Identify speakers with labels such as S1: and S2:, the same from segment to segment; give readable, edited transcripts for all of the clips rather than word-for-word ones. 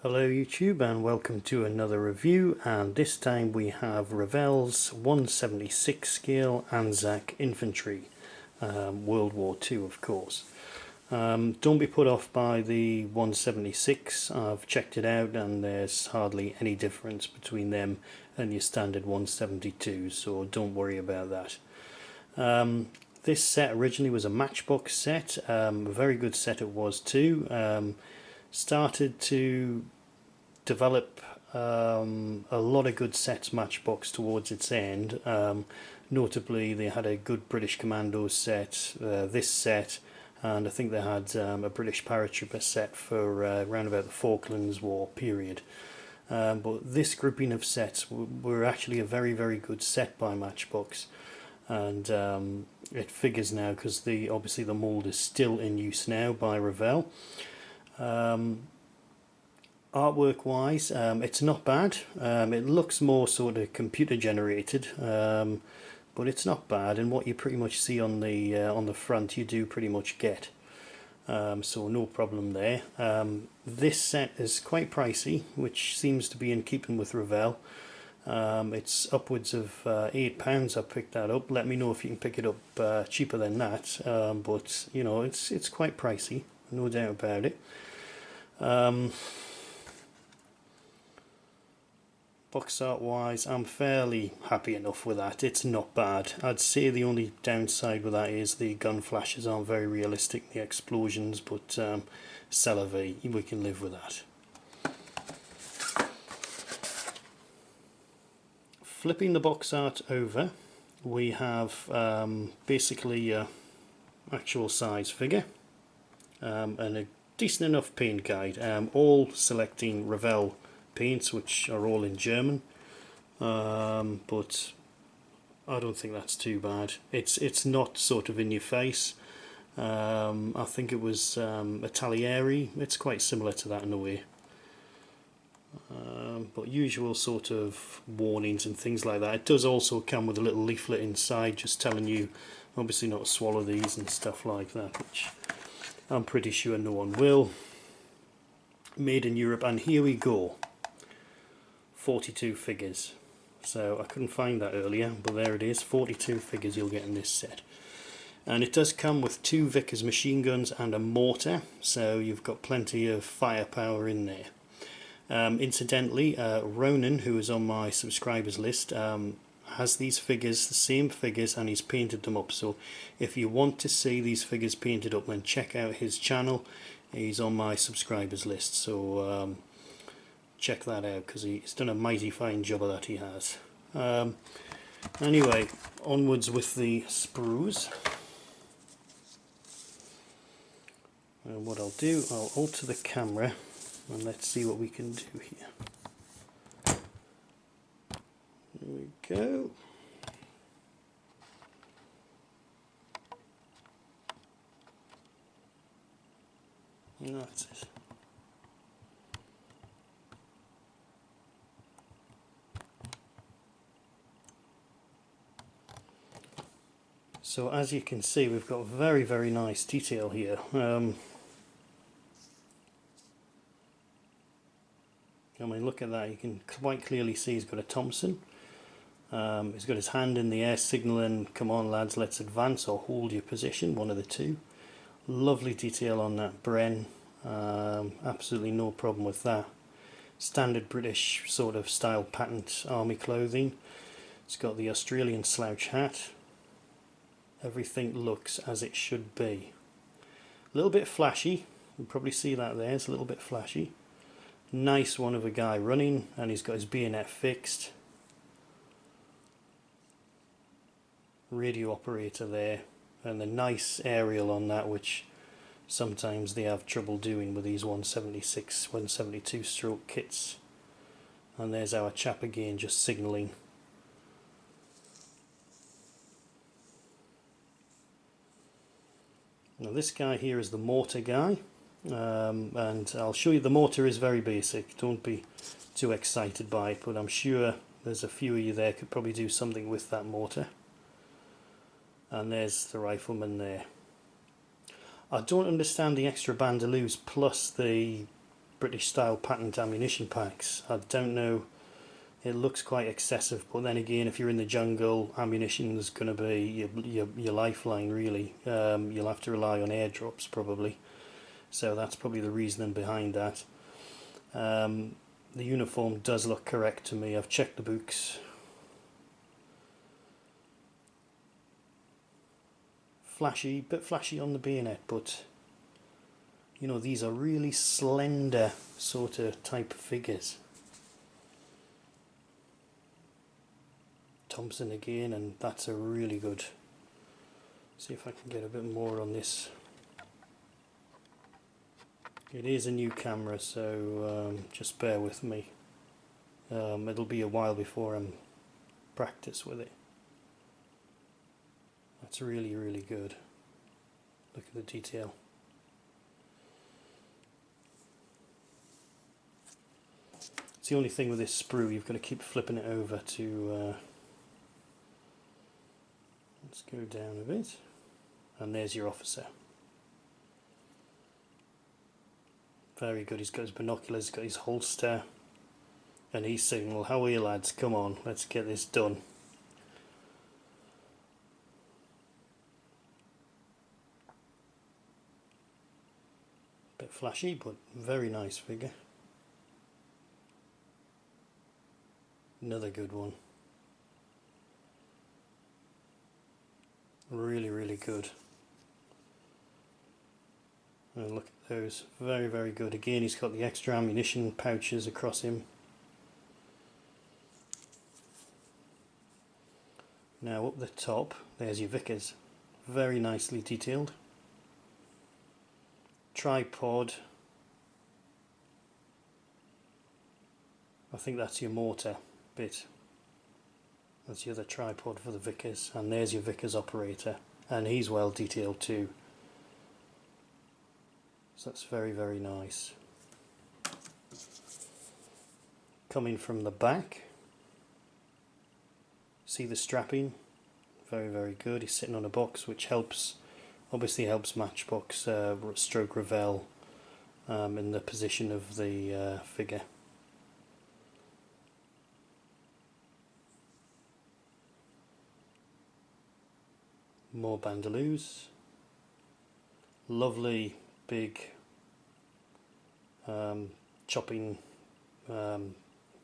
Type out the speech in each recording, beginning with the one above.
S1: Hello YouTube and welcome to another review, and this time we have Revell's 176 scale ANZAC Infantry, World War II of course. Don't be put off by the 176, I've checked it out and there's hardly any difference between them and your standard 172, so don't worry about that. This set originally was a Matchbox set, a very good set it was too. Started to develop a lot of good sets Matchbox towards its end. Notably they had a good British Commandos set, this set, and I think they had a British Paratrooper set for around about the Falklands War period. But this grouping of sets were actually a very good set by Matchbox, and it figures now because obviously the mould is still in use now by Revell. Artwork wise, it's not bad. It looks more sort of computer generated, but it's not bad, and what you pretty much see on the front you do pretty much get, so no problem there. This set is quite pricey, which seems to be in keeping with Revell. It's upwards of £8 I picked that up. Let me know if you can pick it up cheaper than that, but you know, it's quite pricey, no doubt about it. Box art wise, I'm fairly happy enough with that. It's not bad. I'd say the only downside with that is the gun flashes aren't very realistic, the explosions, but c'est la vie, we can live with that. Flipping the box art over, we have basically an actual size figure and a decent enough paint guide, all selecting Revell paints, which are all in German, but I don't think that's too bad. It's not sort of in your face. I think it was Italieri. It's quite similar to that in a way, but usual sort of warnings and things like that. It does also come with a little leaflet inside just telling you obviously not to swallow these and stuff like that, which I'm pretty sure no one will. Made in Europe, and here we go. 42 figures. So I couldn't find that earlier, but there it is, 42 figures you'll get in this set. And it does come with 2 Vickers machine guns and a mortar, so you've got plenty of firepower in there. Incidentally, Ronan, who is on my subscribers list, has these figures, the same figures, and he's painted them up. So if you want to see these figures painted up, then check out his channel. He's on my subscribers list, so check that out because he's done a mighty fine job of that, he has. Anyway, onwards with the sprues. And what I'll do, I'll alter the camera and let's see what we can do here. There we go. And that's it. So as you can see, we've got very nice detail here. I mean, look at that, you can quite clearly see he's got a Thompson. He's got his hand in the air signaling, come on lads, let's advance or hold your position, one of the two. Lovely detail on that Bren, absolutely no problem with that. Standard British sort of style patent army clothing. It's got the Australian slouch hat. Everything looks as it should be. A little bit flashy, you'll probably see that there, it's a little bit flashy. Nice one of a guy running, and he's got his bayonet fixed. Radio operator there, and the nice aerial on that, which sometimes they have trouble doing with these 176, 172 stroke kits. And there's our chap again just signalling. Now this guy here is the mortar guy, and I'll show you the mortar is very basic, don't be too excited by it, but I'm sure there's a few of you there could probably do something with that mortar. And there's the rifleman there. I don't understand the extra bandoliers plus the British style patent ammunition packs. I don't know, it looks quite excessive, but then again, if you're in the jungle, ammunition is going to be your lifeline really. You'll have to rely on airdrops probably, so that's probably the reasoning behind that. The uniform does look correct to me. I've checked the books. Flashy, bit flashy on the bayonet, but you know, these are really slender sort of type figures. Thompson again, and that's a really good. See if I can get a bit more on this. It is a new camera, so just bear with me. It'll be a while before I'm practice with it. That's really, really good. Look at the detail. It's the only thing with this sprue, you've got to keep flipping it over to... let's go down a bit. And there's your officer. Very good. He's got his binoculars, he's got his holster, and he's saying, well, how are you lads? Come on, let's get this done. Bit flashy, but very nice figure. Another good one. Really, really good. And look at those, very, very good. Again, he's got the extra ammunition pouches across him. Now up the top, there's your Vickers, very nicely detailed. Tripod, I think that's your mortar bit. That's the other tripod for the Vickers, and there's your Vickers operator, and he's well detailed too. So that's very, very nice. Coming from the back, see the strapping, very, very good. He's sitting on a box, which helps, obviously helps Matchbox stroke Revell in the position of the figure. More bandaloos. Lovely big chopping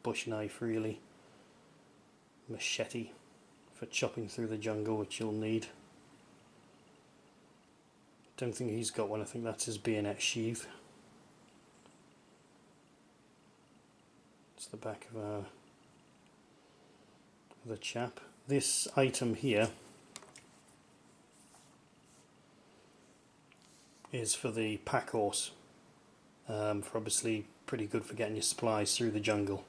S1: bush knife really. Machete for chopping through the jungle, which you'll need. Don't think he's got one, I think that's his bayonet sheath. It's the back of the chap. This item here is for the pack horse, for obviously pretty good for getting your supplies through the jungle.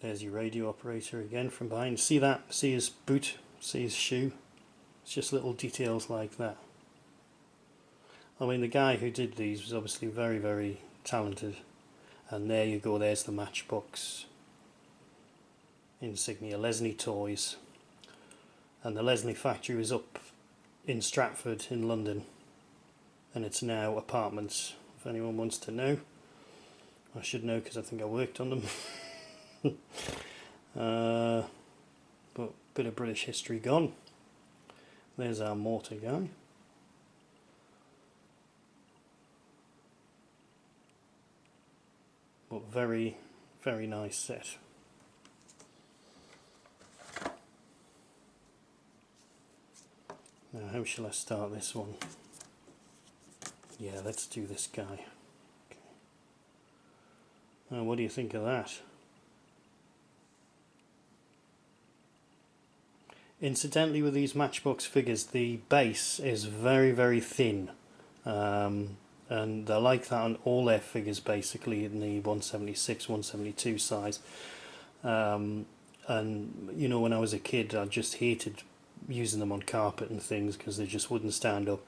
S1: There's your radio operator again from behind. See that? See his boot? See his shoe? It's just little details like that. I mean, the guy who did these was obviously very, very talented. And there you go, there's the Matchbox insignia, Leslie Toys. And the Leslie factory was up in Stratford in London, and it's now apartments, if anyone wants to know. I should know because I think I worked on them. But a bit of British history gone. There's our mortar guy. But very, very nice set. Now, how shall I start this one? Yeah, let's do this guy. Okay. Now, what do you think of that? Incidentally, with these Matchbox figures, the base is very, very thin. And they're like that on all their figures, basically, in the 176, 172 size. And, you know, when I was a kid, I just hated using them on carpet and things because they just wouldn't stand up.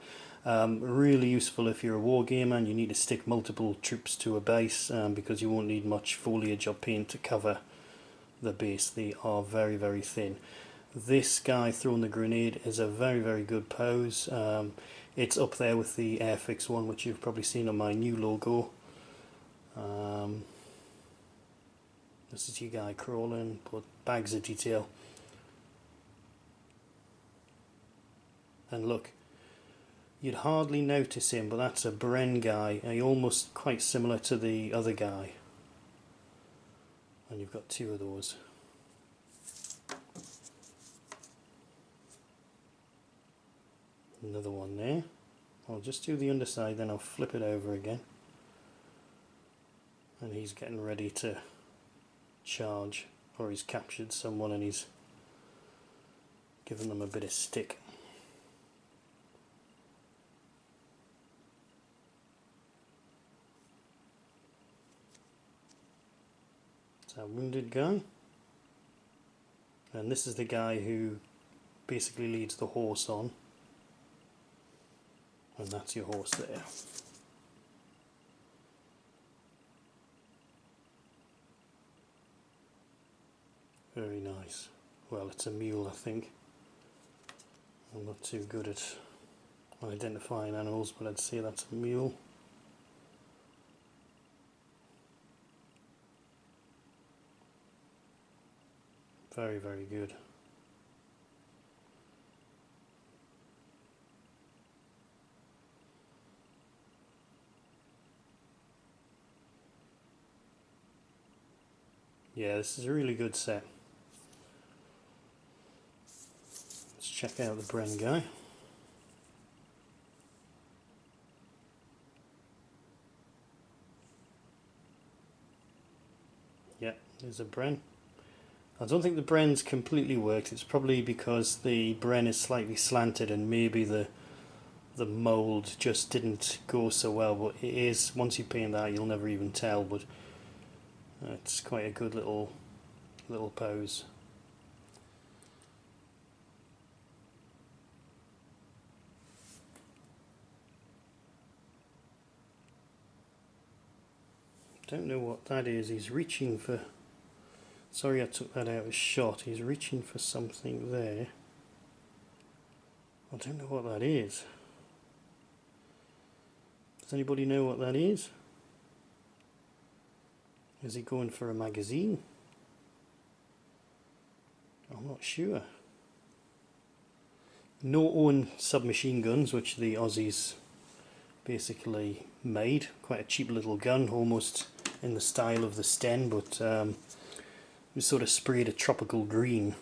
S1: Really useful if you're a war gamer and you need to stick multiple troops to a base, because you won't need much foliage or paint to cover the base. They are very, very thin. this guy throwing the grenade is a very, very good pose. It's up there with the Airfix one, which you've probably seen on my new logo. This is your guy crawling, but bags of detail. And look, you'd hardly notice him, but that's a Bren guy. He almost quite similar to the other guy. And you've got two of those. Another one there. I'll just do the underside, then I'll flip it over again. And he's getting ready to charge, or he's captured someone and he's giving them a bit of stick. It's our wounded guy. And this is the guy who basically leads the horse on. And that's your horse there. Very nice. Well, it's a mule, I think. I'm not too good at identifying animals, but I'd say that's a mule. Very, very good. Yeah, this is a really good set. Let's check out the Bren guy. Yeah, there's a Bren. I don't think the Bren's completely worked. It's probably because the Bren is slightly slanted and maybe the mould just didn't go so well, but it is, once you paint that you'll never even tell, but it's quite a good little pose. Don't know what that is. He's reaching for, sorry I took that out of shot, he's reaching for something there. I don't know what that is. Does anybody know what that is? Is he going for a magazine? I'm not sure. No own submachine guns, which the Aussies basically made. Quite a cheap little gun, almost in the style of the Sten, but it was sort of sprayed a tropical green.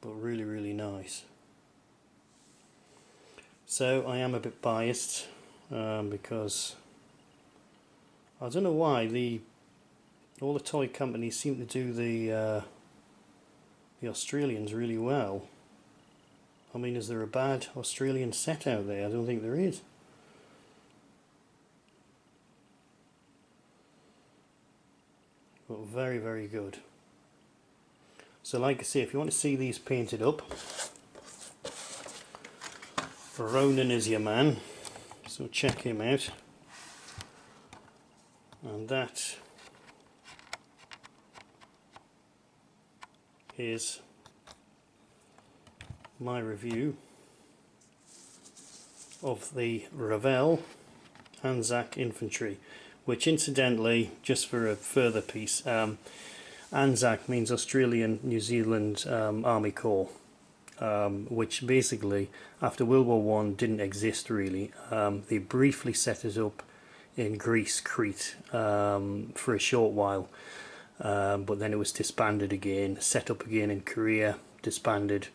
S1: But really, really nice. So I am a bit biased because I don't know why all the toy companies seem to do the Australians really well. I mean, is there a bad Australian set out there? I don't think there is. But very, very good. So like I say, if you want to see these painted up, Ronan is your man, so check him out. And that is my review of the Revell ANZAC Infantry, which incidentally, just for a further piece, ANZAC means Australian New Zealand Army Corps, which basically after World War I didn't exist really. They briefly set it up in Greece, Crete, for a short while, but then it was disbanded again, set up again in Korea, disbanded,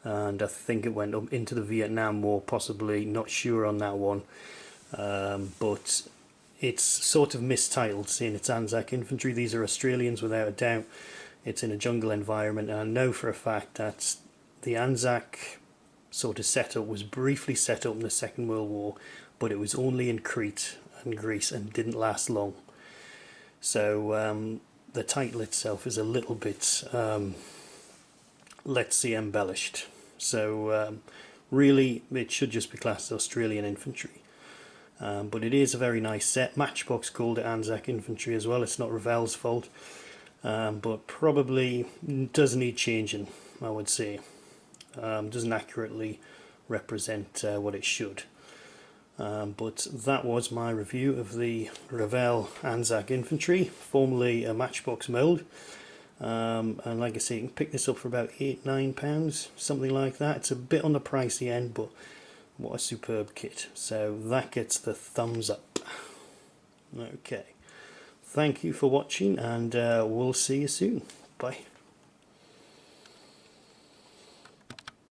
S1: and I think it went up into the Vietnam War, possibly, not sure on that one, but it's sort of mistitled, seeing it's ANZAC Infantry. These are Australians without a doubt. It's in a jungle environment, and I know for a fact that the ANZAC sort of setup was briefly set up in the Second World War, but it was only in Crete and Greece and didn't last long. So the title itself is a little bit, let's say, embellished. So really it should just be classed as Australian Infantry. but it is a very nice set. Matchbox called it ANZAC Infantry as well. It's not Revell's fault, but probably does need changing, I would say. Doesn't accurately represent what it should. But that was my review of the Revell ANZAC Infantry, formerly a Matchbox mould. And like I say, you can pick this up for about £8–9, something like that. It's a bit on the pricey end, but what a superb kit. So that gets the thumbs up. Okay, thank you for watching, and we'll see you soon. Bye.